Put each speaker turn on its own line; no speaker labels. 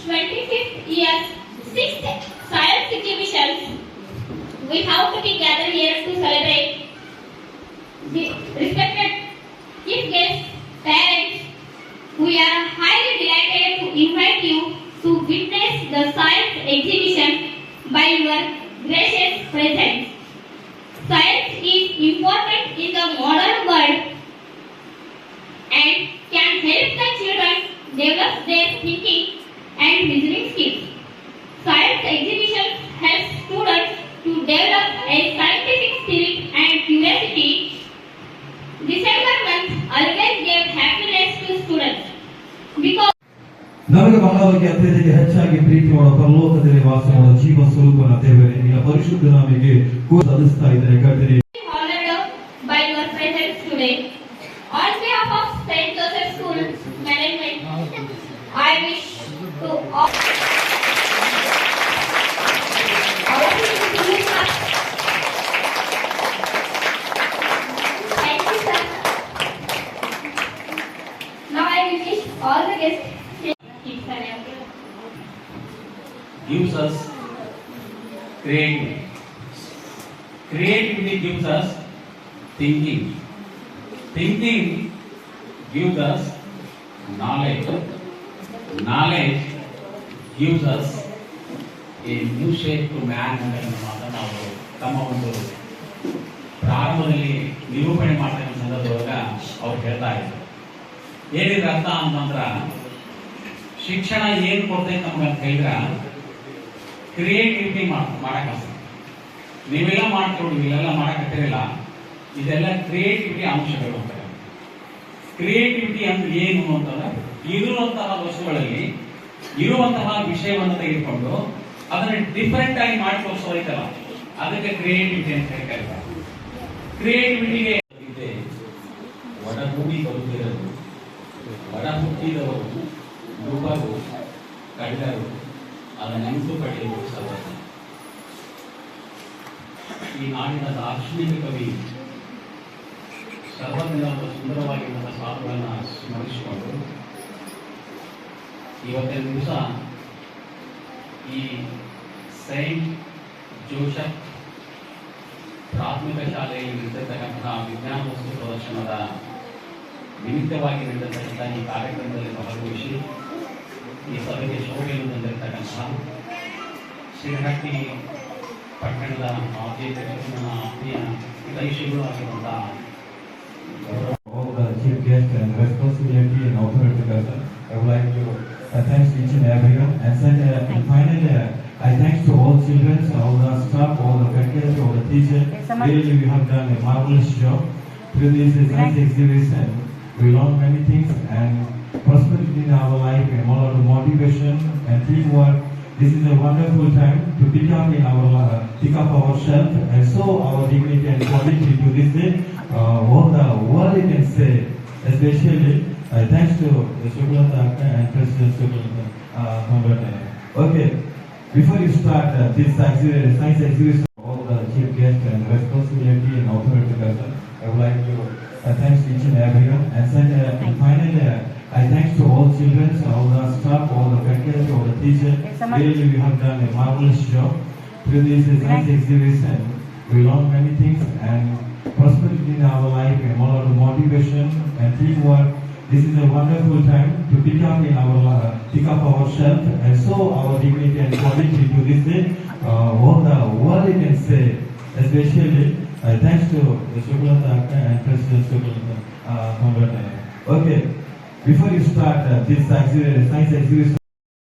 25th year 6th science exhibition. We have to be gathered here to celebrate the respected chief guests, parents. We are highly delighted to invite you to witness the science exhibition by your gracious presence. Science is important in the modern world and can help the children develop their thinking and reasoning skills. Science exhibition helps students to develop a scientific spirit and curiosity. December month always gave happiness to students because
ನಮಗೆ ಬಹಳವಾಗಿ ಅತ್ಯಧಿಕ ಹೆಚ್ಚಾಗಿ ಪ್ರೀತಿ ಮಾಡೋ ಪರಲೋಕದಲ್ಲಿ ವಾಸ ಮಾಡೋ ಜೀವ ಸ್ವರೂಪನ ದೇವರೇ ನಿನ್ನ ಪರಿಶುದ್ಧ ನಾಮಕ್ಕೆ ಸಲ್ಲಿಸ್ತಾ ಇದ್ದಾರೆ ಕರ್ತನೇ.
Honored by your presence today. On behalf of St. Joseph School Management, I wish to all Thank you, sir. Now I will wish all the guests
gives us creativity. Creativity gives us thinking. Thinking gives us knowledge. Knowledge gives us a new shape to man ಅನ್ನೋದನ್ನು ಮಾತ್ರ ನಾವು ತಮ್ಮ ಒಂದು ಪ್ರಾರಂಭದಲ್ಲಿ ನಿರೂಪಣೆ ಮಾಡ್ತಕ್ಕಂಥ ಸಂದರ್ಭದೊಳಗ ಅವ್ರು ಹೇಳ್ತಾ ಇದ್ರು. ಏನಿದ್ರ ಅರ್ಥ ಅಂತಂದ್ರ ಶಿಕ್ಷಣ ಏನು ಕೊಡ್ತೈತೆ ನಮ್ಗೆ ಅಂತ ಹೇಳಿದ್ರ ಕ್ರಿಯೇಟಿವಿಟಿ ಮಾಡಕ್ ನೀವೆಲ್ಲ ಮಾಡ್ಕೊಂಡು ಇವೆಲ್ಲ ಮಾಡಕತ್ತಿರಲ್ಲ, ಇದೆಲ್ಲ ಕ್ರಿಯೇಟಿವಿಟಿ ಅಂಶಗಳು ಅಂತ. ಕ್ರಿಯೇಟಿವಿಟಿ ಅಂದ್ರೆ ಏನು ಅಂತಂದ್ರೆ ಇರುವಂತಹ ವಸ್ತುಗಳಲ್ಲಿ ಇರುವಂತಹ ವಿಷಯವನ್ನು ತೆಗೆದುಕೊಂಡು ಅದನ್ನ ಡಿಫರೆಂಟ್ ಆಗಿ ಮಾಡಿ ತೋರಿಸೋದೈತಲ್ಲ, ಅದಕ್ಕೆ ಕ್ರಿಯೇಟಿವಿಟಿ ಅಂತ ಕರೀತಾರೆ. ಕ್ರಿಯೇಟಿವಿಟಿಗೆ ಒಡಗೂಡಿ ಬರುತ್ತಿರೋದು, ಒಡ ಹುಟ್ಟಿದವರು ಯುವಕರು ಕಳ್ಳರು ಅದರ ನೆನಪು ಪಡೆಯುವ ಸವರ್ಣ. ಈ ನಾಡಿನ ದಾರ್ಶನಿಕ ಕವಿ ಸರ್ವಜ್ಞ ಸುಂದರವಾಗಿರುವಂತಹ ಸಾಲುಗಳನ್ನು ಸ್ಮರಿಸಿಕೊಂಡು ಇವತ್ತಿನ ದಿವಸ ಈ ಸೈಂಟ್ ಜೋಸೆಫ್ ಪ್ರಾಥಮಿಕ ಶಾಲೆಯಲ್ಲಿ ನಡೆದಿರ್ತಕ್ಕಂತಹ ವಿಜ್ಞಾನ ವಸ್ತು ಪ್ರದರ್ಶನದ ನಿಮಿತ್ತವಾಗಿ ನಡೆದಿರ್ತಕ್ಕಂಥ ಈ ಕಾರ್ಯಕ್ರಮದಲ್ಲಿ ಭಾಗವಹಿಸಿ ಈ ಸಭೆಗೆ ಶೋಭೆಯನ್ನು ತಂದಿರತಕ್ಕಂತಹ ಶ್ರೀಹಟ್ಟಿ ಪಟ್ಟಣದ ಆತ್ಮೀಯ ಹಿತೈಷಿಗಳು ಆಗಿರುವಂತಹ
All the chief guests and responsibility and authority person, I would like to thank each and everyone. And finally, I thank to all children, all the staff, all the faculty, all the teachers. Really, we have done a marvelous job. Through this science exhibition, we learned many things and prosperity in our life and all of the motivation and teamwork. This is a wonderful time to pick up ourselves and show our dignity and quality to this day. What the world can say, especially thanks to the Sukulata and President Sukulata. Okay, before you start this science exhibition, all the chief guests and responsibility and authority person, I would like to thank each and everyone. And finally, I thank to all children, all the staff, all the faculty, all the teachers. Really, we have done a marvelous job. Through this science exhibition, we learned many things and prosperity in our life and all of the motivation and teamwork. This is a wonderful time to pick up ourselves and show our dignity and quality to this day. What the world can say, especially thanks to the Sukulata and President Sukulata. Okay, before you start this science exhibition.